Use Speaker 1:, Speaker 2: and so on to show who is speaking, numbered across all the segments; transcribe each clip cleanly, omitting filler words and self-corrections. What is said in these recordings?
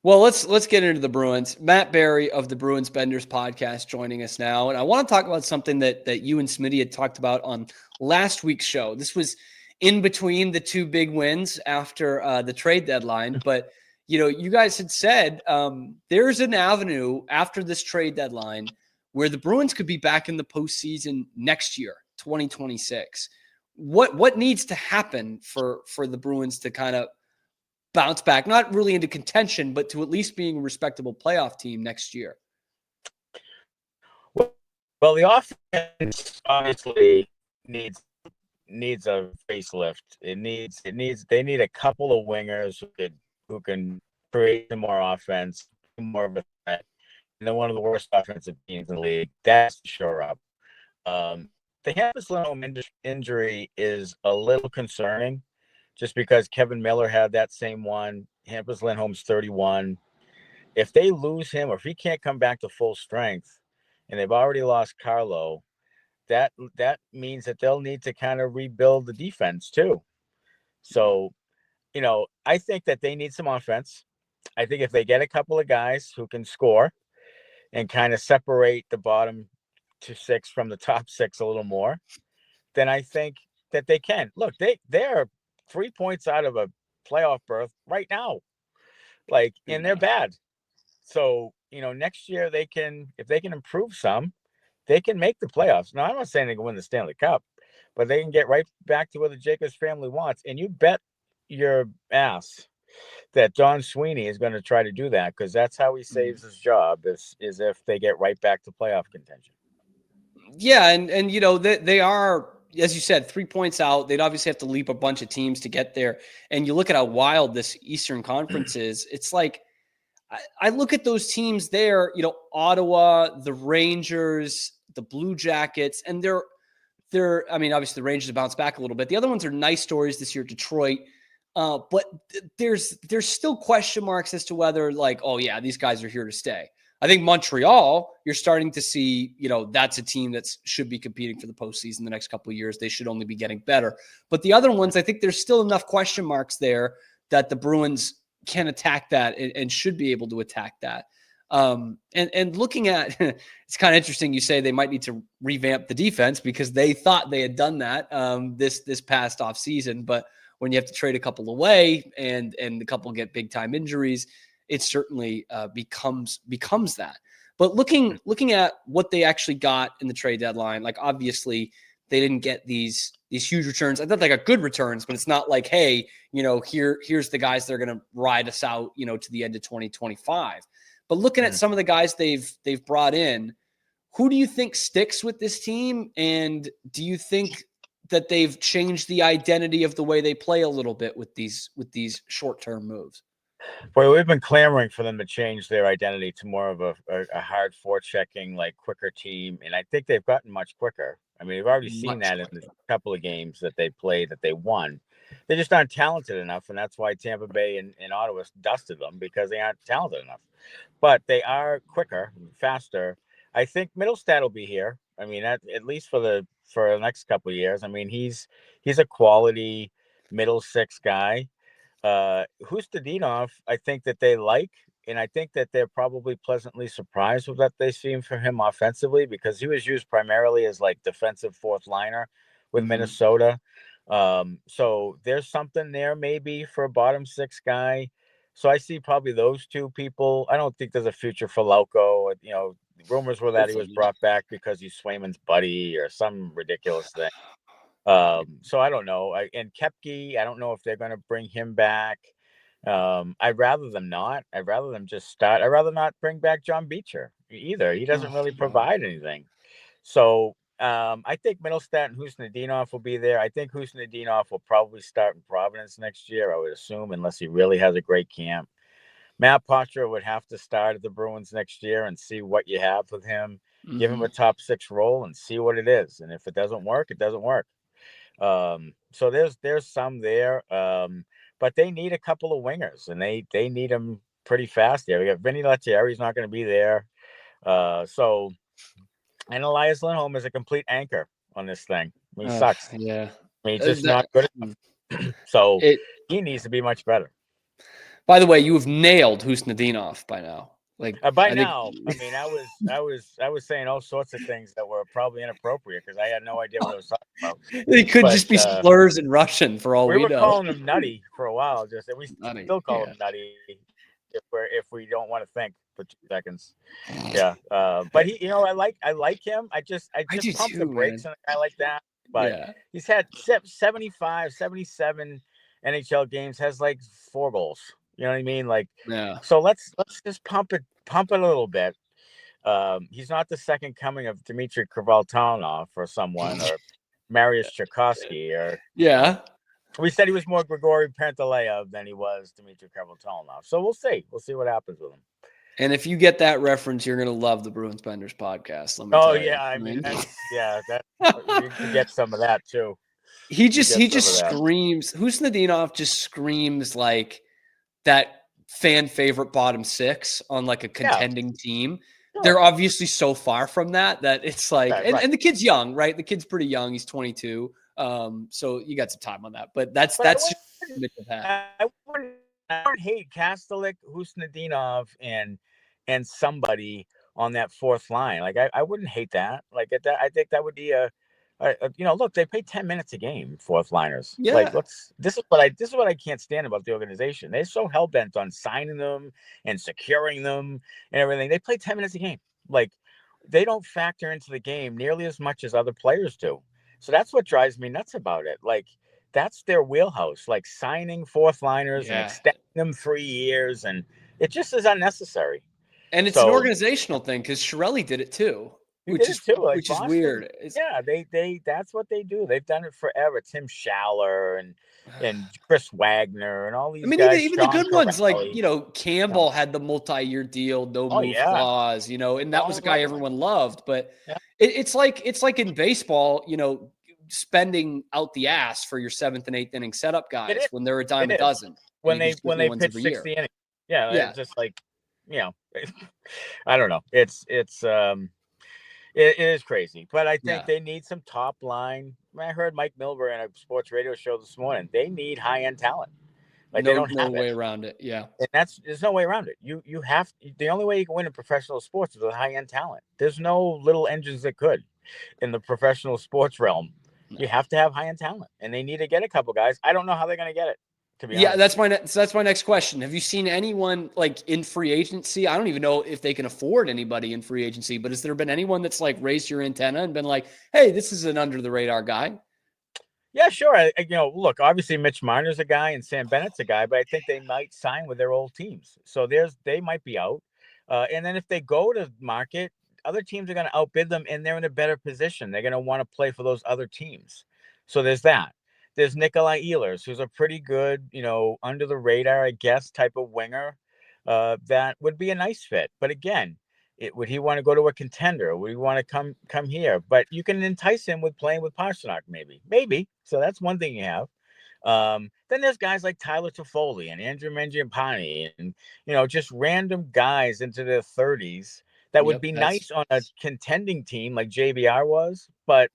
Speaker 1: Well, let's get into the Bruins. Matt Barry of the Bruins Benders podcast joining us now, and I want to talk about something that you and Smitty had talked about on last week's show. This was in between the two big wins after the trade deadline, but you guys had said there's an avenue after this trade deadline where the Bruins could be back in the postseason next year, 2026. What needs to happen for the Bruins to kind of bounce back, not really into contention, but to at least being a respectable playoff team next year?
Speaker 2: Well, the offense obviously needs a facelift. They need a couple of wingers who can create some more offense, more of a threat. And they're one of the worst offensive teams in the league. That's sure up. The Hampus Lindholm injury is a little concerning, just because Kevin Miller had that same one. Hampus Lindholm's 31. If they lose him, or if he can't come back to full strength, and they've already lost Carlo, that means that they'll need to kind of rebuild the defense too. So, I think that they need some offense. I think if they get a couple of guys who can score and kind of separate the bottom 6 from the top 6 a little more, then I think that they can. Look, they're 3 points out of a playoff berth right now. And they're bad. So, next year if they can improve some, they can make the playoffs. Now, I'm not saying they can win the Stanley Cup, but they can get right back to where the Jacobs family wants. And you bet your ass that Don Sweeney is going to try to do that, because that's how he saves his job, is if they get right back to playoff contention.
Speaker 1: Yeah, and they are, as you said, 3 points out. They'd obviously have to leap a bunch of teams to get there. And you look at how wild this Eastern Conference is. It's like, I look at those teams there, Ottawa, the Rangers, the Blue Jackets, and they're obviously the Rangers have bounced back a little bit. The other ones are nice stories this year, Detroit. But there's still question marks as to whether, oh yeah, these guys are here to stay. I think Montreal, you're starting to see, that's a team that should be competing for the postseason the next couple of years. They should only be getting better. But the other ones, I think there's still enough question marks there that the Bruins can attack that and should be able to attack that. And looking at, it's kind of interesting. You say they might need to revamp the defense because they thought they had done that this past off season. But when you have to trade a couple away and a couple get big time injuries, it certainly becomes that. But looking at what they actually got in the trade deadline, obviously they didn't get these huge returns. I thought they got good returns, but it's not like, hey, here's the guys that are going to ride us out, to the end of 2025. But looking at some of the guys they've brought in, who do you think sticks with this team? And do you think that they've changed the identity of the way they play a little bit with these short-term moves?
Speaker 2: Boy, we've been clamoring for them to change their identity to more of a hard forechecking, quicker team. And I think they've gotten much quicker. I mean, we've already seen that in the couple of games that they played that they won. They just aren't talented enough. And that's why Tampa Bay and Ottawa dusted them, because they aren't talented enough. But they are quicker, faster. I think Middlestad will be here. I mean, at least for the next couple of years. I mean, he's a quality middle 6 guy. Hustadinov, I think that they like, and I think that they're probably pleasantly surprised with what they've seen from him offensively, because he was used primarily as defensive fourth liner with Minnesota. So there's something there maybe for a bottom 6 guy. So I see probably those two people. I don't think there's a future for Lauko. Rumors were that he was brought back because he's Swayman's buddy or some ridiculous thing. So I don't know. And Koepke, I don't know if they're going to bring him back. I'd rather them not. I'd rather them just start. I'd rather not bring back John Beecher either. He doesn't really provide anything. So I think Middlestat and Husnudinov will be there. I think Husnudinov will probably start in Providence next year, I would assume, unless he really has a great camp. Matt Poitras would have to start at the Bruins next year and see what you have with him. Give him a top 6 role and see what it is. And if it doesn't work, it doesn't work. So there's some there, but they need a couple of wingers, and they need them pretty fast there. We got Vinny Lettieri's not going to be there. And Elias Lindholm is a complete anchor on this thing. I mean, he sucks.
Speaker 1: Yeah.
Speaker 2: I mean, he's just not good enough. So he needs to be much better.
Speaker 1: By the way, you have nailed Husnudinov by now. Like
Speaker 2: By
Speaker 1: I think
Speaker 2: now, I mean, I was saying all sorts of things that were probably inappropriate because I had no idea what I was talking about.
Speaker 1: they could
Speaker 2: But
Speaker 1: just be slurs in Russian for all
Speaker 2: we
Speaker 1: we
Speaker 2: were
Speaker 1: know.
Speaker 2: calling him nutty for a while, and we
Speaker 1: Nutty,
Speaker 2: still call
Speaker 1: yeah.
Speaker 2: him nutty if we don't want to think for 2 seconds. Yeah, but I like him. I just
Speaker 1: I do
Speaker 2: pump the
Speaker 1: too,
Speaker 2: brakes
Speaker 1: man.
Speaker 2: on a guy like that. But
Speaker 1: Yeah,
Speaker 2: he's had 75, 77 NHL games, has like 4 goals. You know what I mean? Like,
Speaker 1: yeah.
Speaker 2: so let's just pump it a little bit. He's not the second coming of Dmitry Kovaltanov or someone, or Mariusz Tchaikovsky, or
Speaker 1: Yeah.
Speaker 2: we said he was more Grigory Pantaleyev than he was Dmitry Kovaltanov. So we'll see. We'll see what happens with him.
Speaker 1: And if you get that reference, you're gonna love the Bruins Benders podcast. Let me
Speaker 2: Oh
Speaker 1: tell you.
Speaker 2: yeah, I mean that you get some of that too.
Speaker 1: He just
Speaker 2: That.
Speaker 1: screams. Husnudinov just screams like that fan favorite bottom six on like a contending team.
Speaker 2: Sure.
Speaker 1: They're obviously so far from that it's like,
Speaker 2: right.
Speaker 1: and the kid's young, right? The kid's pretty young. He's 22. So you got some time on that, but that's
Speaker 2: I wouldn't hate Kastelik, Husnudinov, and somebody on that fourth line. Like I wouldn't hate that. Like I think that would be look, they play 10 minutes a game, fourth liners.
Speaker 1: Yeah.
Speaker 2: Like this is what I can't stand about the organization. They're so hell bent on signing them and securing them and everything. They play 10 minutes a game. Like they don't factor into the game nearly as much as other players do. So that's what drives me nuts about it. Like that's their wheelhouse, like signing fourth liners and extending them 3 years, and it just is unnecessary.
Speaker 1: And it's an organizational thing because Chiarelli did it too. Which is
Speaker 2: Boston,
Speaker 1: weird.
Speaker 2: They that's what they do. They've done it forever. Tim Schaller and Chris Wagner and all these guys.
Speaker 1: Even the good ones like Campbell had the multi-year deal, no move clause, and that was a guy everyone loved. But it's like in baseball, spending out the ass for your 7th and 8th inning setup guys when they're a dime a dozen.
Speaker 2: When they pitch 60 innings. Yeah, it's just like I don't know. It is crazy, but I think they need some top line. I heard Mike Milber in a sports radio show this morning. They need high end talent. Like they don't have
Speaker 1: no way around it. Yeah,
Speaker 2: and there's no way around it. You have the only way you can win in professional sports is with high end talent. There's no little engines that could in the professional sports realm. No. You have to have high end talent, and they need to get a couple guys. I don't know how they're going to get it.
Speaker 1: Yeah, that's my next question. Have you seen anyone like in free agency? I don't even know if they can afford anybody in free agency, but has there been anyone that's like raised your antenna and been like, "Hey, this is an under the radar guy"?
Speaker 2: Yeah, sure. Look, obviously Mitch Marner's a guy and Sam Bennett's a guy, but I think they might sign with their old teams. So they might be out. And then if they go to market, other teams are going to outbid them, and they're in a better position. They're going to want to play for those other teams. So there's that. There's Nikolai Ehlers, who's a pretty good, under the radar, I guess, type of winger that would be a nice fit. But again, would he want to go to a contender? Would he want to come here? But you can entice him with playing with Pastrnak, maybe. So that's one thing you have. Then there's guys like Tyler Toffoli and Andrew Mangiapane and, just random guys into their 30s that would be nice on a contending team like JVR was. But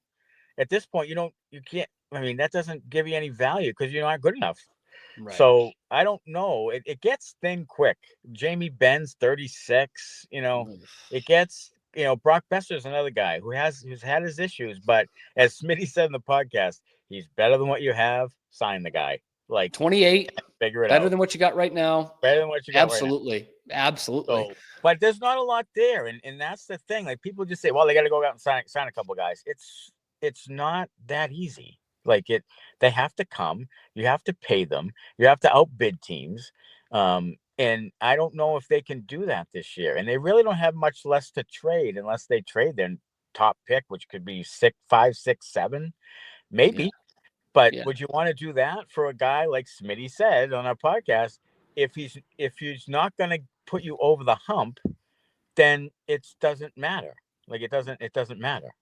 Speaker 2: at this point, you can't. I mean, that doesn't give you any value because you're not good enough. Right. So I don't know. It gets thin quick. Jamie Benn's 36. It gets. Brock Besser's another guy who's had his issues, but as Smitty said in the podcast, he's better than what you have. Sign the guy. Like
Speaker 1: 28,
Speaker 2: figure it
Speaker 1: better
Speaker 2: out.
Speaker 1: Than what you got right now.
Speaker 2: Better than what you got
Speaker 1: Absolutely.
Speaker 2: right now.
Speaker 1: Absolutely.
Speaker 2: So, but there's not a lot there, and that's the thing. Like people just say, well, they got to go out and sign a couple of guys. It's not that easy. Like they have to come. You have to pay them. You have to outbid teams. And I don't know if they can do that this year. And they really don't have much less to trade unless they trade their top pick, which could be 5, 6, 7, maybe. Yeah. But would you want to do that for a guy like Smitty said on our podcast? If he's not going to put you over the hump, then it doesn't matter. Like it doesn't matter.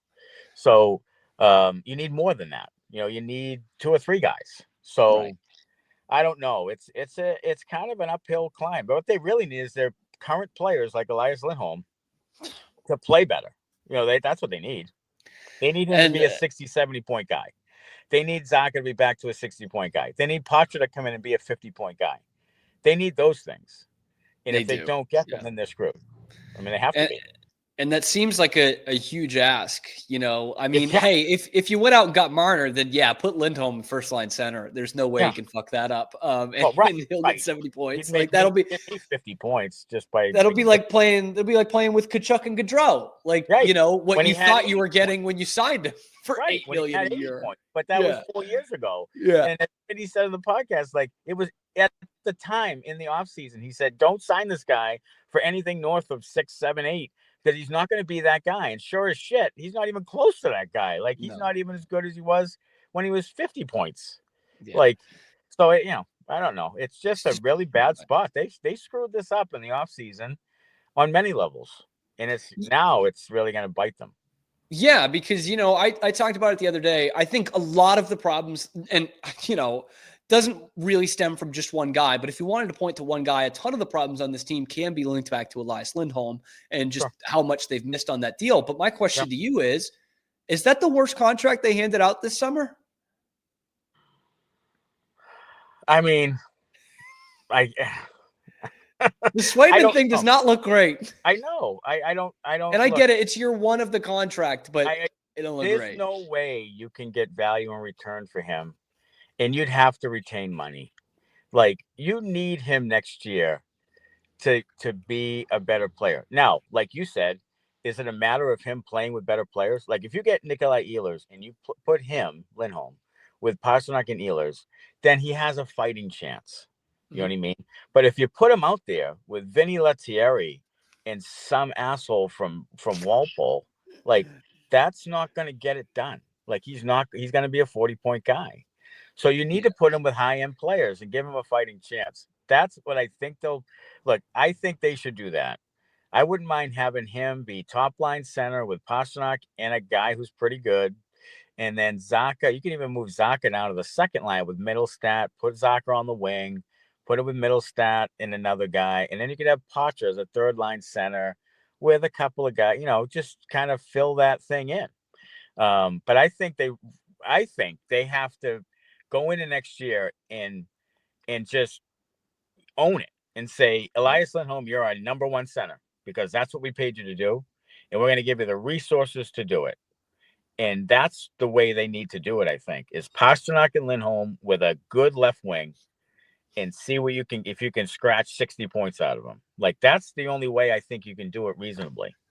Speaker 2: So you need more than that. You need 2 or 3 guys. So I don't know. It's kind of an uphill climb. But what they really need is their current players like Elias Lindholm to play better. That's what they need. They need him to be a 60, 70 point guy. They need Zacha to be back to a 60 point guy. They need Patra to come in and be a 50 point guy. They need those things. And
Speaker 1: They
Speaker 2: if they
Speaker 1: do.
Speaker 2: don't get them,
Speaker 1: Yeah.
Speaker 2: then they're screwed. I mean, they have to
Speaker 1: And,
Speaker 2: be.
Speaker 1: and that seems like a huge ask, you know. I mean,
Speaker 2: Yeah,
Speaker 1: hey, if you went out and got Marner, then yeah, put Lindholm first line center. There's no way
Speaker 2: yeah.
Speaker 1: he can fuck that up.
Speaker 2: Well,
Speaker 1: And he'll get
Speaker 2: right.
Speaker 1: 70
Speaker 2: He'd
Speaker 1: points.
Speaker 2: make
Speaker 1: Like that'll be
Speaker 2: give me 50 points just by
Speaker 1: that'll be
Speaker 2: existing.
Speaker 1: like playing. That'll be like playing with Kachuk and Gaudreau. Like,
Speaker 2: Right.
Speaker 1: you know what
Speaker 2: When he
Speaker 1: you
Speaker 2: had
Speaker 1: thought you
Speaker 2: 80
Speaker 1: were
Speaker 2: points.
Speaker 1: getting when you signed him for
Speaker 2: Right.
Speaker 1: eight
Speaker 2: When he
Speaker 1: million a
Speaker 2: had 80
Speaker 1: year.
Speaker 2: points. But that was
Speaker 1: Yeah,
Speaker 2: 4 years ago.
Speaker 1: yeah,
Speaker 2: And he said in the podcast, like, it was at the time in the offseason, he said, don't sign this guy for anything north of 6, 7, 8, because he's not going to be that guy. And sure as shit, he's not even close to that guy. Like, he's
Speaker 1: no,
Speaker 2: not even as good as he was when he was 50 points.
Speaker 1: yeah.
Speaker 2: Like, so, I don't know. It's just
Speaker 1: It's
Speaker 2: a
Speaker 1: just
Speaker 2: really bad spot. They screwed this up in the offseason on many levels. And it's really going to bite them.
Speaker 1: Yeah, because I talked about it the other day. I think a lot of the problems, and doesn't really stem from just one guy. But if you wanted to point to one guy, a ton of the problems on this team can be linked back to Elias Lindholm and just
Speaker 2: Sure.
Speaker 1: how much they've missed on that deal. But my question
Speaker 2: Yep.
Speaker 1: to you is that the worst contract they handed out this summer?
Speaker 2: I mean, I
Speaker 1: The
Speaker 2: I
Speaker 1: Swayman
Speaker 2: don't
Speaker 1: thing
Speaker 2: know.
Speaker 1: does not look great.
Speaker 2: I know. I don't
Speaker 1: And I
Speaker 2: look.
Speaker 1: get it. It's year one of the contract, but
Speaker 2: I
Speaker 1: it don't look
Speaker 2: There's
Speaker 1: great.
Speaker 2: no way you can get value in return for him, and you'd have to retain money. Like, you need him next year to be a better player. Now, like you said, is it a matter of him playing with better players? Like, if you get Nikolai Ehlers and you put him, Lindholm, with Pastrnak and Ehlers, then he has a fighting chance. You know
Speaker 1: Mhm.
Speaker 2: what I mean? But if you put him out there with Vinny Lettieri and some asshole from Walpole, like, that's not going to get it done. Like, he's going to be a 40-point guy. So you need
Speaker 1: Yeah.
Speaker 2: to put him with high-end players and give him a fighting chance. That's what I think they'll look. I think they should do that. I wouldn't mind having him be top line center with Pastrnak and a guy who's pretty good. And then Zaka, you can even move Zaka down to the second line with Middlestat, put Zaka on the wing, put it with Middlestat and another guy. And then you could have Potter as a third line center with a couple of guys, just kind of fill that thing in. But I think they have to go into next year and just own it and say, Elias Lindholm, you're our number one center because that's what we paid you to do. And we're going to give you the resources to do it. And that's the way they need to do it, I think, is Pastrnak and Lindholm with a good left wing and see what if you can scratch 60 points out of them. Like, that's the only way I think you can do it reasonably.